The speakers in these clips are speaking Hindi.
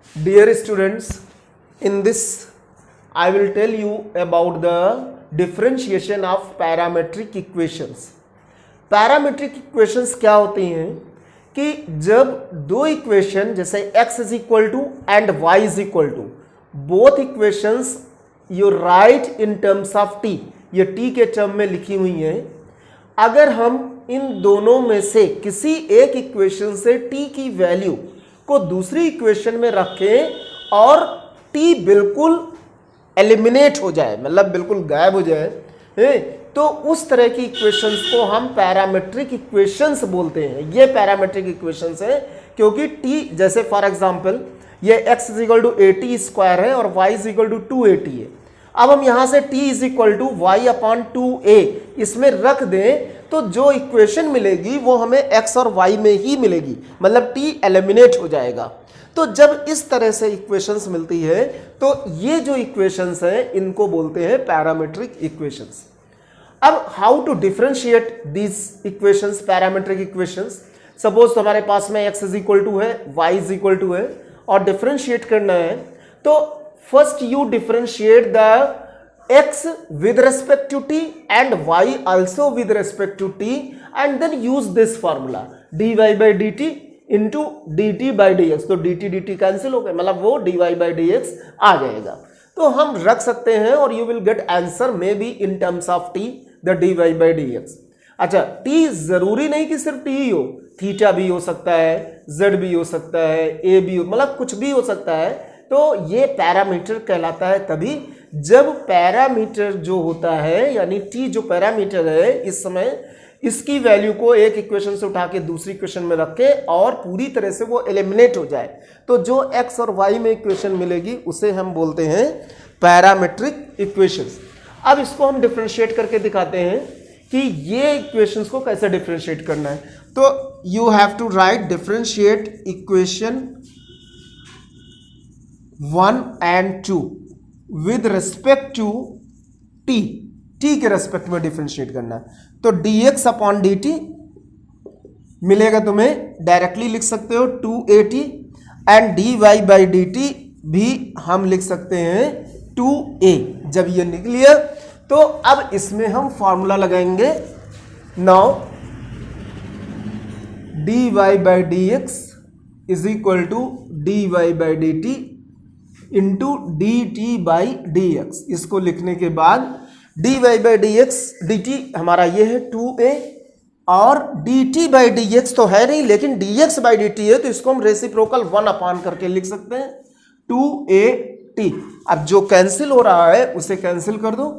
Dear students, in this I will tell you about the differentiation of parametric equations. Parametric equations क्या होती हैं कि जब दो इक्वेशन जैसे x is equal to and y is equal to, both equations you write in terms of t, ये t के टर्म में लिखी हुई हैं. अगर हम इन दोनों में से किसी एक इक्वेशन से t की वैल्यू को दूसरी इक्वेशन में रखें और t बिल्कुल एलिमिनेट हो जाए, मतलब बिल्कुल गायब हो जाए, तो उस तरह की इक्वेशंस को हम पैरामेट्रिक इक्वेशंस बोलते हैं. ये पैरामेट्रिक इक्वेशंस है क्योंकि t, जैसे फॉर एग्जांपल ये x is equal to 80 square है और y इज इक्वल टू 280 है. अब हम यहां से t is equal to y upon 2a इसमें रख दें तो जो इक्वेशन मिलेगी वो हमें x और y में ही मिलेगी, मतलब t एलिमिनेट हो जाएगा. तो जब इस तरह से इक्वेशंस मिलती है तो ये जो इक्वेशंस हैं इनको बोलते हैं पैरामेट्रिक इक्वेशंस. अब how to differentiate these equations, parametric equations. Suppose हमारे पास में x इज इक्वल टू है, y इज इक्वल टू है और डिफरेंशिएट करना है, तो first you differentiate the x with respect to t and y also with respect to t and then use this formula dy by dt into dt by dx. तो dt dt कैंसिल हो गए, मतलब वो dy बाई dx आ जाएगा. तो हम रख सकते हैं और you will get answer may be in terms of t the dy by dx. अच्छा, t जरूरी नहीं कि सिर्फ t ही हो, थीटा भी हो सकता है, z भी हो सकता है, a भी हो, मतलब कुछ भी हो सकता है. तो ये पैरामीटर कहलाता है तभी जब पैरामीटर जो होता है यानी t जो पैरामीटर है इस समय इसकी वैल्यू को एक इक्वेशन से उठा के दूसरी इक्वेशन में रखे और पूरी तरह से वो एलिमिनेट हो जाए, तो जो x और y में इक्वेशन मिलेगी उसे हम बोलते हैं पैरामेट्रिक इक्वेशंस. अब इसको हम डिफरेंशिएट करके दिखाते हैं कि ये इक्वेशंस को कैसे डिफरेंशिएट करना है. तो you have to write differentiate equation 1 and 2 with respect to t के रेस्पेक्ट में डिफरेंशिएट करना है. तो dx अपॉन dt मिलेगा, तुम्हें डायरेक्टली लिख सकते हो 280 एंड dy बाई dt भी हम लिख सकते हैं 2a. जब ये निकलिए तो अब इसमें हम फॉर्मूला लगाएंगे. Now dy by dx is equal to dy by dt into dt by dx. इसको लिखने के बाद dy बाई dx dt हमारा ये है 2a और dt बाई dx तो है नहीं लेकिन dx बाई dt है, तो इसको हम रेसिप्रोकल 1 अपान करके लिख सकते हैं 2at. अब जो कैंसिल हो रहा है उसे कैंसिल कर दो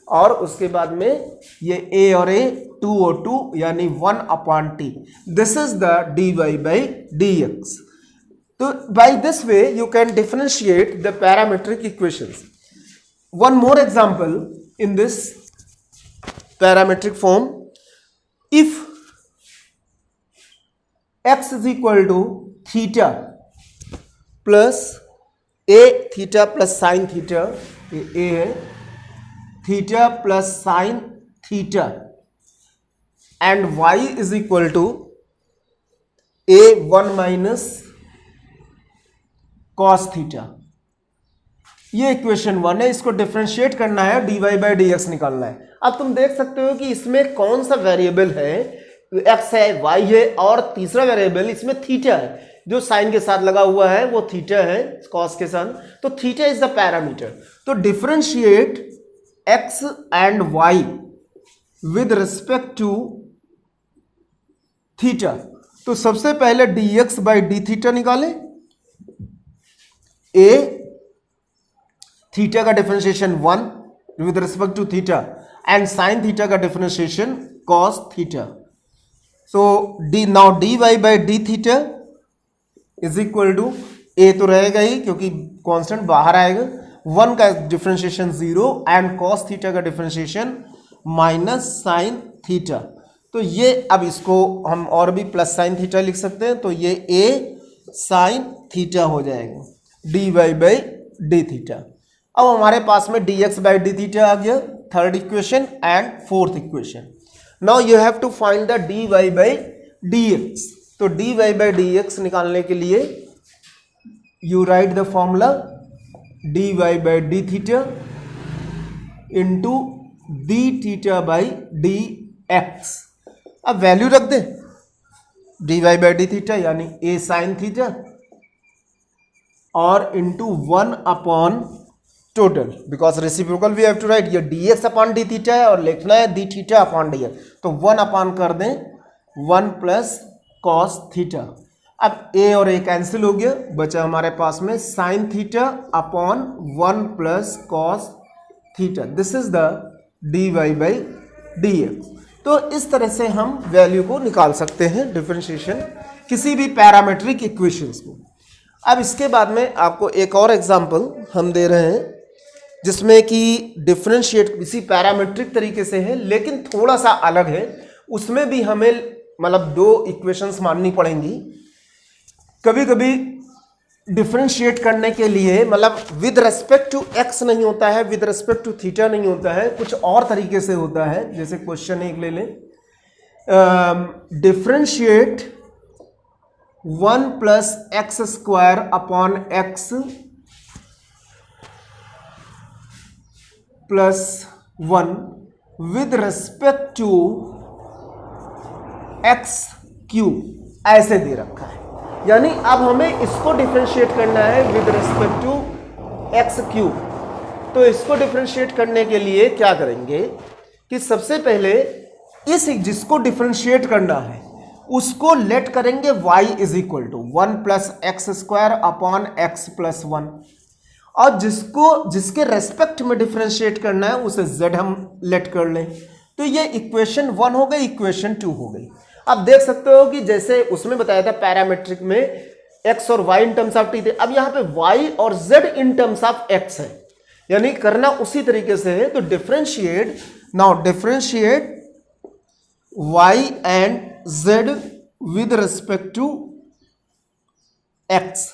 और उसके बाद में ये a और a 2 और 2 यानी 1 upon t. This is the dy by dx. तो by this way you can differentiate the parametric equations. One more example in this parametric form. If x is equal to theta plus a theta plus sin theta, a है theta plus sin theta and y is equal to a 1 minus cos theta. ये इक्वेशन 1 है, इसको डिफरेंशिएट करना है, dy बाई dx निकालना है. अब तुम देख सकते हो कि इसमें कौन सा वेरिएबल है, x है, y है और तीसरा वेरिएबल इसमें थीटा है. जो साइन के साथ लगा हुआ है वो थीटा है कॉस के साथ, तो थीटा इज द पैरामीटर. तो differentiate x and y with respect to theta. तो सबसे पहले dx बाई डी थीटा निकालें. a थीटा का differentiation 1 with respect to theta and sine theta का differentiation cos theta. So now dy by d theta is equal to a तो रहेगा ही क्योंकि कांस्टेंट बाहर आएगा, 1 का डिफरेंशिएशन 0 एंड कॉस थीटा का डिफरेंशिएशन माइनस साइन थीटा. तो ये अब इसको हम और भी प्लस साइन थीटा लिख सकते हैं, तो ये a साइन थीटा हो जाएगा dy बाई डी थीटा. अब हमारे पास में dx बाई डी थीटा आ गया, third equation and fourth equation. Now you have to find the dy by dx. तो dy बाई dx निकालने के लिए you write the formula dy by d theta into d theta by dx। अब वैल्यू रख दे dy by d थीटा यानी a sin थीटा और into 1 upon total, because reciprocal we have to write, ये dx अपॉन डी थीटा है और लिखना है d theta upon d x, तो 1 अपॉन कर दें 1 प्लस कॉस थीटा। अब a और a कैंसिल हो गया, बचा हमारे पास में sine theta upon 1 plus cos theta. This is the dy by d x. तो इस तरह से हम वैल्यू को निकाल सकते हैं, डिफरेंशिएशन किसी भी पैरामेट्रिक इक्वेशंस को। अब इसके बाद में आपको एक और एग्जांपल हम दे रहे हैं जिसमें कि डिफरेंशिएट किसी पैरामेट्रिक तरीके से है लेकिन थोड़ा सा अलग है। उसमें भी हमें मतलब दो इक्वेशंस माननी पड़ेंगी। कभी कभी डिफरेंशिएट करने के लिए मतलब विद रेस्पेक्ट टू एक्स नहीं होता है, विद रेस्पेक्ट टू थीटा नहीं होता है, कुछ और तरीके से होता है। जैसे क्वेश्चन एक ले लें, differentiate 1 plus x square upon x plus 1 with respect to x cube, ऐसे दे रखा है। यानी अब हमें इसको डिफरेंशिएट करना है with respect to x cube. तो इसको डिफरेंशिएट करने के लिए क्या करेंगे कि सबसे पहले इस जिसको डिफरेंशिएट करना है उसको लेट करेंगे y is equal to 1 plus x square upon x plus 1, और जिसके रेस्पेक्ट में डिफरेंशिएट करना है उसे z हम लेट कर लें। तो ये इक्वेशन 1 हो गई, इक्वेशन 2 हो गई। अब देख सकते हो कि जैसे उसमें बताया था पैरामेट्रिक में x और y in terms of t थे, अब यहाँ पे y और z in terms of x है, यानी करना उसी तरीके से है। तो differentiate, now differentiate y and z with respect to x,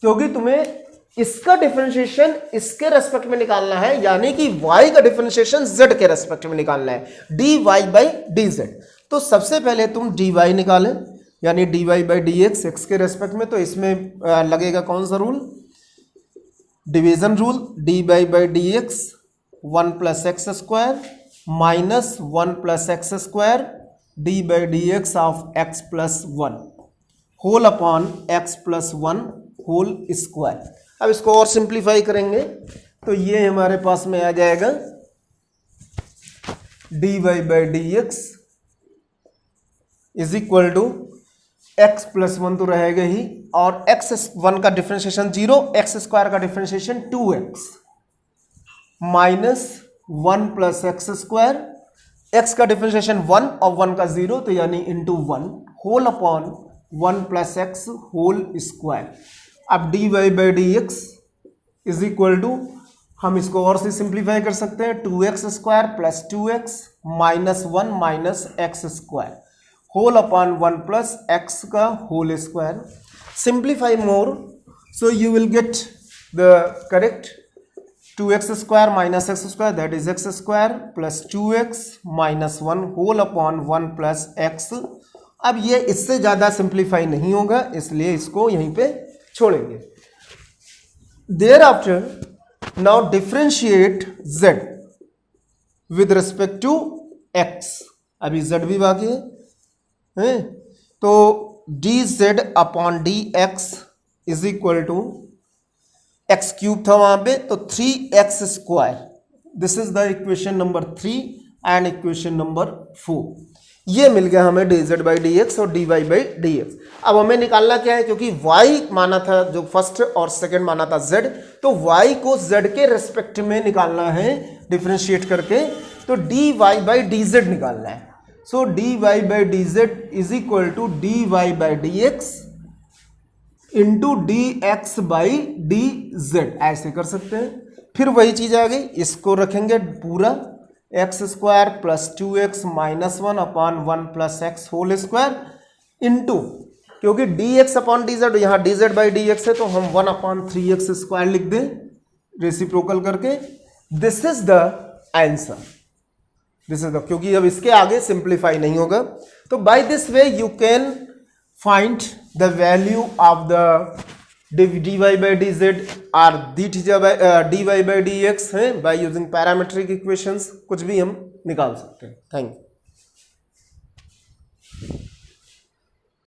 क्योंकि तुम्हें इसका डिफरेंशिएशन इसके रेस्पेक्ट में निकालना है, यानी कि y का डिफरेंशिएशन z के रेस्पेक्ट में निकालना है, dy बाई dz। तो सबसे पहले तुम dy निकालें, यानी dy बाई dx x के रेस्पेक्ट में। तो इसमें लगेगा कौन सा rule, division rule, dy by dx 1 plus x square minus 1 plus x square d by d x of x plus 1 whole upon x plus 1 whole square. अब इसको और सिंप्लीफाई करेंगे तो ये हमारे पास में आ जाएगा dy by d x is equal to x plus 1 तो रहेगा ही, और एक्स 1 का डिफरेंशिएशन 0, एक्स स्क्वायर का differentiation 2x minus 1 plus x square, x का डिफरेंशिएशन 1 और 1 का 0, तो यानी into 1 whole upon 1 plus x whole square. अब dy by d x is equal to, हम इसको और से सिंप्लीफाई कर सकते हैं, 2x square plus 2x minus 1 minus x square whole upon 1 plus x का whole square. Simplify more, so you will get the correct 2x square minus x square, that is x square plus 2x minus 1 whole upon 1 plus x. अब ये इससे ज़्यादा सिंप्लीफाई नहीं होगा, इसलिए इसको यहीं पे छोड़ेंगे। Thereafter now differentiate z with respect to x, अभी z भी बाकी है, तो dz upon dx is equal to x cube था वहां पे, तो 3x square. This is the equation number 3 and equation number 4। ये मिल गया हमें dz बाई dx और dy बाई dx। अब हमें निकालना क्या है, क्योंकि y माना था जो फर्स्ट और सेकंड माना था z, तो y को z के रेस्पेक्ट में निकालना है डिफरेंशिएट करके, तो dy बाई dz निकालना है। So dy by dz is equal to dy by dx into dx by dz, ऐसे कर सकते हैं। फिर वही चीज आ गई, इसको रखेंगे पूरा x square plus 2x minus 1 upon 1 plus x whole square into, क्योंकि dx अपॉन dz, यहाँ dz बाई dx है तो हम 1 अपॉन 3x स्क्वायर लिख दें रेसिप्रोकल करके। This is the answer, this is the, क्योंकि अब इसके आगे सिंप्लीफाई नहीं होगा। तो by this way you can find the value of the d y by d z or d theta by d y by d x है बाई यूजिंग पैरामेट्रिक इक्वेशंस, कुछ भी हम निकाल सकते हैं। Thank you.